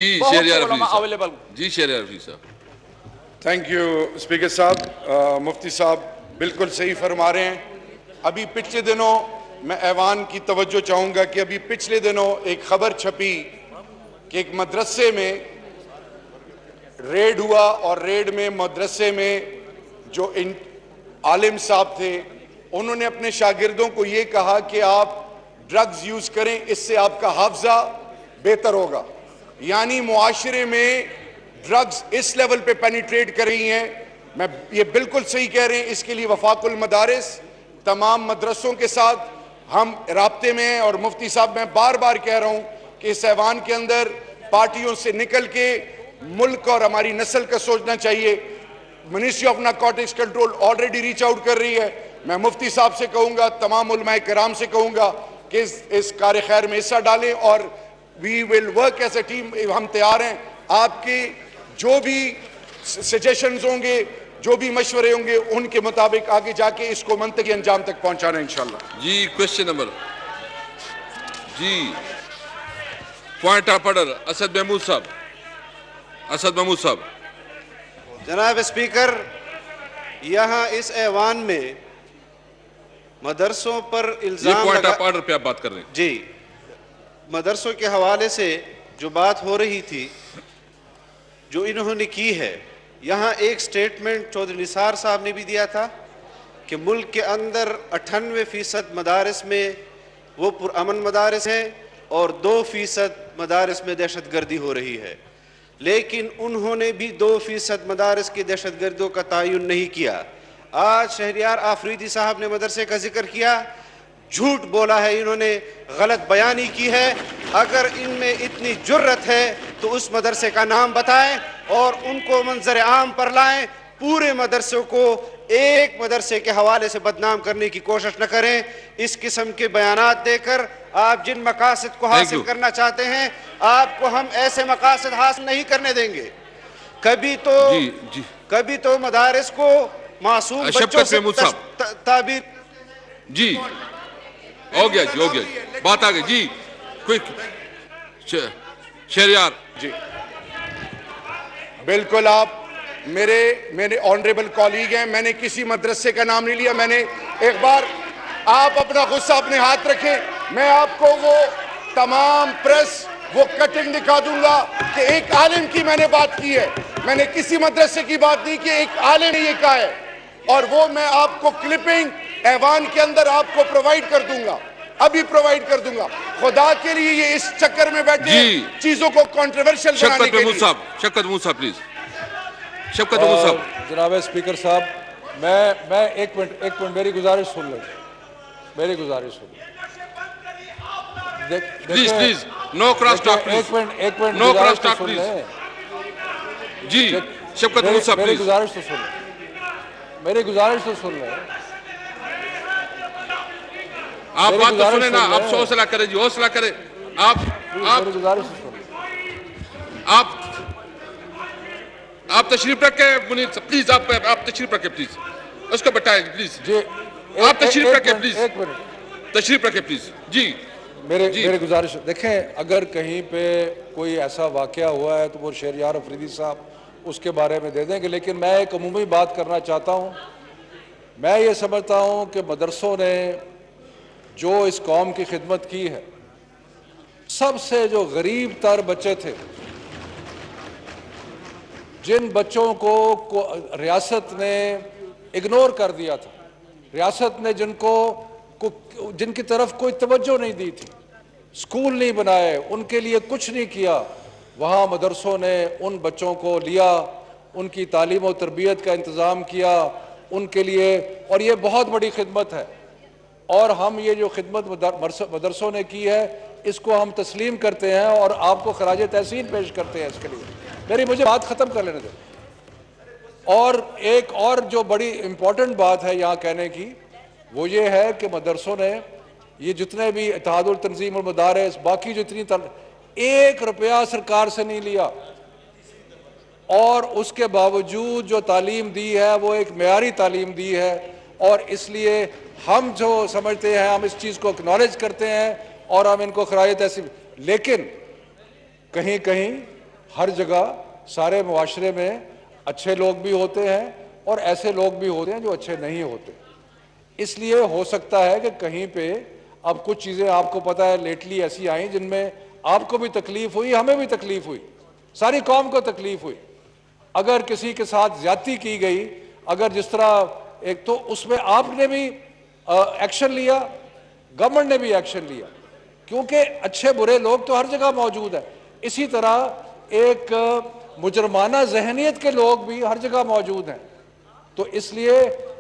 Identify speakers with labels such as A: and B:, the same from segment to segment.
A: جی شہریار رفیع صاحب
B: thank you speaker صاحب. مفتی صاحب بالکل صحیح فرما رہے ہیں. ابھی پچھلے دنوں میں ایوان کی توجہ چاہوں گا کہ ابھی پچھلے دنوں ایک خبر چھپی کہ ایک مدرسے میں ریڈ ہوا اور ریڈ میں مدرسے میں جو عالم صاحب تھے انہوں نے اپنے شاگردوں کو یہ کہا کہ آپ ڈرگز یوز کریں، اس سے آپ کا حافظہ بہتر ہوگا. یعنی معاشرے میں ڈرگز اس لیول پہ پینیٹریٹ کر رہی ہیں. میں یہ بالکل صحیح کہہ رہے ہیں. اس کے لیے وفاق المدارس تمام مدرسوں کے ساتھ ہم رابطے میں ہیں. اور مفتی صاحب میں بار بار کہہ رہا ہوں کہ اس ایوان کے اندر پارٹیوں سے نکل کے ملک اور ہماری نسل کا سوچنا چاہیے. Ministry of narcotics control already reach out کر رہی ہے. میں مفتی صاحب سے کہوں گا، تمام علماء کرام سے کہوں گا کہ اس کار خیر میں حصہ ڈالیں اور we will work as a team. ہم تیار ہیں. آپ کی جو بھی سجیشنز ہوں گے، جو بھی مشورے ہوں گے، ان کے مطابق آگے جا کے اس کو منطقی انجام تک پہنچانا انشاءاللہ.
A: جی کوشچن نمبر جی point of order Asad Mahmood صاحب.
C: جناب اسپیکر، یہاں اس ایوان میں مدرسوں پر الزام
A: پوائنٹ آف آرڈر پہ آپ بات کر رہے ہیں.
C: جی، مدرسوں کے حوالے سے جو بات ہو رہی تھی، جو انہوں نے کی ہے، یہاں ایک سٹیٹمنٹ چودھری نثار صاحب نے بھی دیا تھا کہ ملک کے اندر 98% مدارس میں وہ پرامن مدارس ہیں اور 2% مدارس میں دہشت گردی ہو رہی ہے. لیکن انہوں نے بھی 2% مدارس کی دہشت گردیوں کا تعین نہیں کیا. آج شہریار آفریدی صاحب نے مدرسے کا ذکر کیا، جھوٹ بولا ہے، انہوں نے غلط بیانی کی ہے. اگر ان میں اتنی جرت ہے تو اس مدرسے کا نام بتائیں اور ان کو منظر عام پر لائیں. پورے مدرسوں کو ایک مدرسے کے حوالے سے بدنام کرنے کی کوشش نہ کریں. اس قسم کے بیانات دے کر آپ جن مقاصد کو حاصل کرنا چاہتے ہیں، آپ کو ہم ایسے مقاصد حاصل نہیں کرنے دیں گے. کبھی تو مدارس کو معصوم بچوں سے تعبیر.
A: جی ہو گیا بات آ گئی. جی کوئک شہریار.
B: جی بالکل، آپ میرے آنریبل کالیگ ہیں. میں نے کسی مدرسے کا نام نہیں لیا. میں نے ایک بار، آپ اپنا غصہ اپنے ہاتھ رکھیں. میں آپ کو وہ تمام پریس وہ کٹنگ دکھا دوں گا کہ ایک عالم کی میں نے بات کی ہے. میں نے کسی مدرسے کی بات نہیں کی، ایک عالم نے یہ کہا ہے. اور وہ میں آپ کو کلپنگ ایوان کے اندر آپ کو پرووائیڈ کر دوں گا، ابھی پرووائیڈ کر دوں گا. خدا کے لیے یہ اس چکر میں بیٹھے چیزوں کو کنٹروورشل بنانے کے لیے.
A: شفقت محمود صاحب پلیز. شفقت محمود صاحب.
D: جناب اسپیکر صاحب، میں ایک منٹ میری گزارش سن لیں.
A: Please no cross talk please.
D: ایک minute
A: no cross talk please. جی شفقت محمود صاحب
D: میری
A: پلیز.
D: گزارش تو سن لیں.
A: آپ بات تو سنیں نا. آپ حوصلہ کریں جی، حوصلہ کریں. آپ تشریف رکھیں منیر صاحب پلیز. آپ تشریف رکھیں پلیز. اس کو بتائیں پلیز. آپ تشریف رکھیں پلیز. تشریف رکھیں پلیز. جی
D: میری گزارش دیکھیں، اگر کہیں پہ کوئی ایسا واقعہ ہوا ہے تو وہ شہریار آفریدی صاحب اس کے بارے میں دے دیں گے. لیکن میں ایک عمومی بات کرنا چاہتا ہوں. میں یہ سمجھتا ہوں کہ مدرسوں نے جو اس قوم کی خدمت کی ہے، سب سے جو غریب تر بچے تھے، جن بچوں کو ریاست نے اگنور کر دیا تھا، ریاست نے جن کی طرف کوئی توجہ نہیں دی تھی، سکول نہیں بنائے، ان کے لیے کچھ نہیں کیا، وہاں مدرسوں نے ان بچوں کو لیا، ان کی تعلیم و تربیت کا انتظام کیا ان کے لیے. اور یہ بہت بڑی خدمت ہے. اور ہم یہ جو خدمت مدرسوں نے کی ہے، اس کو ہم تسلیم کرتے ہیں اور آپ کو خراج تحسین پیش کرتے ہیں اس کے لیے. مجھے بات ختم کر لینے دیں. اور ایک اور جو بڑی امپورٹنٹ بات ہے یہاں کہنے کی، وہ یہ ہے کہ مدرسوں نے یہ جتنے بھی اتحاد التنظیم المدارس، باقی جتنی 1 روپیہ سرکار سے نہیں لیا، اور اس کے باوجود جو تعلیم دی ہے وہ ایک معیاری تعلیم دی ہے. اور اس لیے ہم جو سمجھتے ہیں، ہم اس چیز کو اکنالج کرتے ہیں اور ہم ان کو خراج تحسین. لیکن کہیں ہر جگہ سارے معاشرے میں اچھے لوگ بھی ہوتے ہیں اور ایسے لوگ بھی ہوتے ہیں جو اچھے نہیں ہوتے. اس لیے ہو سکتا ہے کہ کہیں پہ اب کچھ چیزیں آپ کو پتہ ہے لیٹلی ایسی آئیں جن میں آپ کو بھی تکلیف ہوئی, ہمیں بھی تکلیف ہوئی, ساری قوم کو تکلیف ہوئی. اگر کسی کے ساتھ زیادتی کی گئی, اگر جس طرح ایک, تو اس میں آپ نے بھی ایکشن لیا, گورنمنٹ نے بھی ایکشن لیا, کیونکہ اچھے برے لوگ تو ہر جگہ موجود ہیں. اسی طرح ایک مجرمانہ ذہنیت کے لوگ بھی ہر جگہ موجود ہیں. تو اس لیے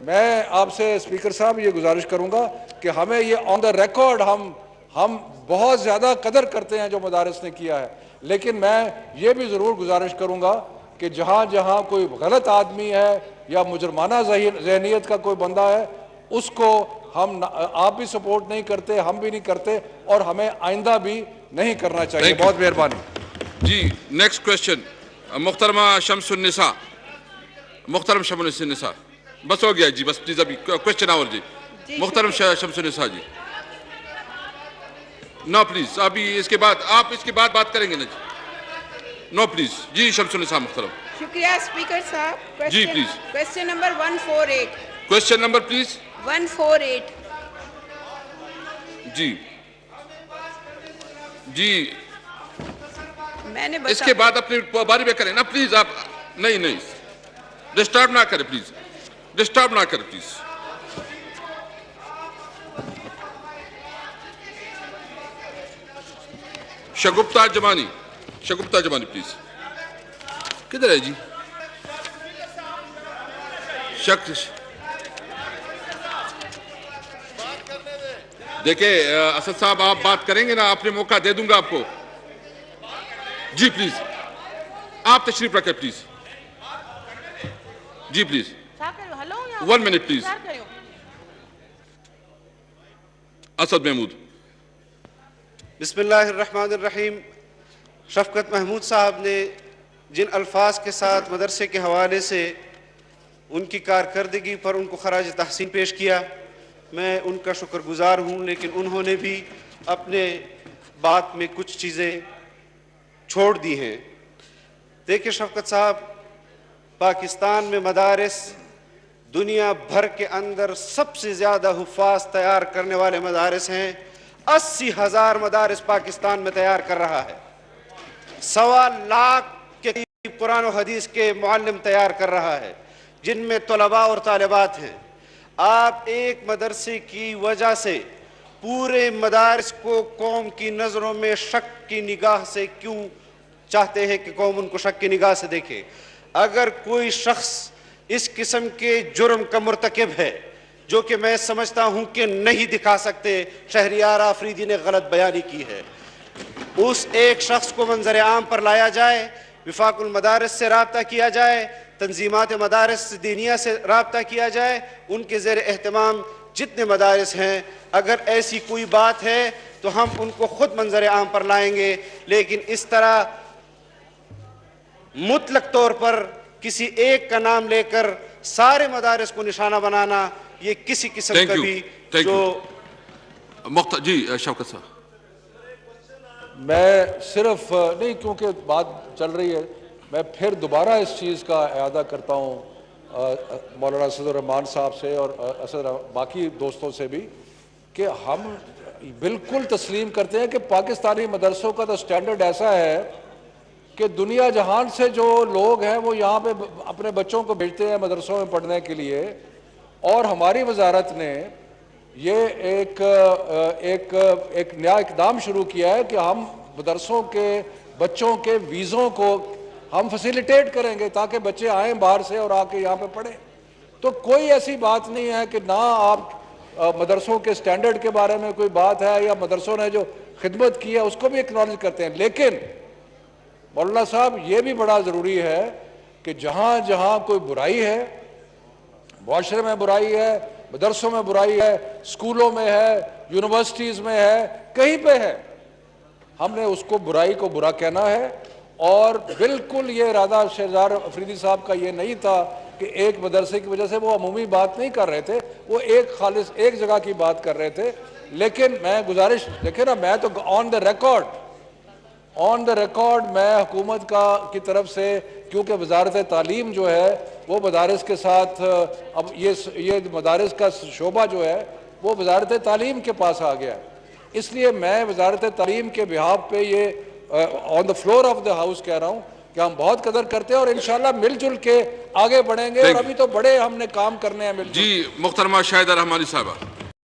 D: میں آپ سے اسپیکر صاحب یہ گزارش کروں گا کہ ہمیں یہ آن دا ریکارڈ ہم بہت زیادہ قدر کرتے ہیں جو مدارس نے کیا ہے, لیکن میں یہ بھی ضرور گزارش کروں گا کہ جہاں جہاں کوئی غلط آدمی ہے یا مجرمانہ ذہنیت کا کوئی بندہ ہے, اس کو ہم, آپ بھی سپورٹ نہیں کرتے, ہم بھی نہیں کرتے, اور ہمیں آئندہ بھی نہیں کرنا چاہیے. بہت مہربانی.
A: جی نیکسٹ کوشچن محترمہ شمس النساء. محترم شمس النساء, بس ہو گیا جی, بس پلیز ابھی کوشچن آور جی. محترم شمس النساء جی, نو پلیز, ابھی اس کے بعد آپ اس کے بعد بات کریں گے نا جی. نو پلیز جی, شمس النساء محترم.
E: شکریہ اسپیکر صاحب.
A: جی please.
E: Question number 148.
A: Question number please
E: 148.
A: جی جی,
E: میں نے
A: اس کے بعد اپنی باری میں کریں نا پلیز. آپ نہیں ڈسٹرب نہ کریں پلیز, ڈسٹرب نہ کریں پلیز. Shagufta جمانی please. کدھر ہے جی دیکھیں اسد صاحب, آپ بات کریں گے نا, آپ نے موقع دے دوں گا آپ کو. جی پلیز آپ تشریف رکھیں پلیز. جی please 1 minute please. Asad Mahmood.
C: بسم اللہ الرحمن الرحیم. شفقت محمود صاحب نے جن الفاظ کے ساتھ مدرسے کے حوالے سے ان کی کارکردگی پر ان کو خراج تحسین پیش کیا, میں ان کا شکر گزار ہوں, لیکن انہوں نے بھی اپنے بات میں کچھ چیزیں چھوڑ دی ہیں. دیکھیں شفقت صاحب, پاکستان میں مدارس دنیا بھر کے اندر سب سے زیادہ حفاظ تیار کرنے والے مدارس ہیں. 80,000 مدارس پاکستان میں تیار کر رہا ہے. 1.25 لاکھ کے قرآن و حدیث کے معلم تیار کر رہا ہے, جن میں طلباء اور طالبات ہیں. آپ ایک مدرسے کی وجہ سے پورے مدارس کو قوم کی نظروں میں شک کی نگاہ سے کیوں چاہتے ہیں کہ قوم ان کو شک کی نگاہ سے دیکھے؟ اگر کوئی شخص اس قسم کے جرم کا مرتکب ہے, جو کہ میں سمجھتا ہوں کہ نہیں دکھا سکتے, شہریار آفریدی نے غلط بیانی کی ہے, اس ایک شخص کو منظر عام پر لایا جائے, وفاق المدارس سے رابطہ کیا جائے, تنظیمات مدارس دینیہ سے رابطہ کیا جائے, ان کے زیر اہتمام جتنے مدارس ہیں, اگر ایسی کوئی بات ہے تو ہم ان کو خود منظر عام پر لائیں گے. لیکن اس طرح مطلق طور پر کسی ایک کا نام لے کر سارے مدارس کو نشانہ بنانا, یہ کسی قسم کا بھی جو
A: جی شوکت صاحب.
D: میں صرف نہیں, کیونکہ بات چل رہی ہے, میں پھر دوبارہ اس چیز کا اعادہ کرتا ہوں مولانا اسد الرحمان صاحب سے اور باقی دوستوں سے بھی, کہ ہم بالکل تسلیم کرتے ہیں کہ پاکستانی مدرسوں کا تو سٹینڈرڈ ایسا ہے کہ دنیا جہان سے جو لوگ ہیں وہ یہاں پہ اپنے بچوں کو بھیجتے ہیں مدرسوں میں پڑھنے کے لیے, اور ہماری وزارت نے یہ ایک نیا اقدام شروع کیا ہے کہ ہم مدرسوں کے بچوں کے ویزوں کو ہم فیسیلیٹیٹ کریں گے تاکہ بچے آئیں باہر سے اور آ کے یہاں پہ پڑھیں. تو کوئی ایسی بات نہیں ہے کہ نہ آپ مدرسوں کے سٹینڈرڈ کے بارے میں کوئی بات ہے, یا مدرسوں نے جو خدمت کی ہے اس کو بھی اکنالج کرتے ہیں. لیکن مولانا صاحب یہ بھی بڑا ضروری ہے کہ جہاں جہاں کوئی برائی ہے, معاشرے میں برائی ہے, مدرسوں میں برائی ہے, اسکولوں میں ہے, یونیورسٹیز میں ہے, کہیں پہ ہے, ہم نے اس کو برائی کو برا کہنا ہے. اور بالکل یہ ارادہ شہزار افریدی صاحب کا یہ نہیں تھا کہ ایک مدرسے کی وجہ سے وہ عمومی بات نہیں کر رہے تھے, وہ ایک خالص ایک جگہ کی بات کر رہے تھے. لیکن میں گزارش, دیکھیں نا, میں تو آن the record on the record میں حکومت کی طرف سے، کیونکہ وزارت تعلیم جو ہے وہ مدارس کے ساتھ، اب یہ مدارس کا شعبہ جو ہے وہ وزارت تعلیم کے پاس آ گیا ہے، اس لیے میں وزارت تعلیم کے بہاف پہ یہ on the floor of the house کہہ رہا ہوں کہ ہم بہت قدر کرتے ہیں اور انشاءاللہ مل جل کے آگے بڑھیں گے، اور ابھی تو بڑے ہم نے کام کرنے ہیں مل جل۔
A: جی محترمہ شاہدہ رحمانی صاحبہ۔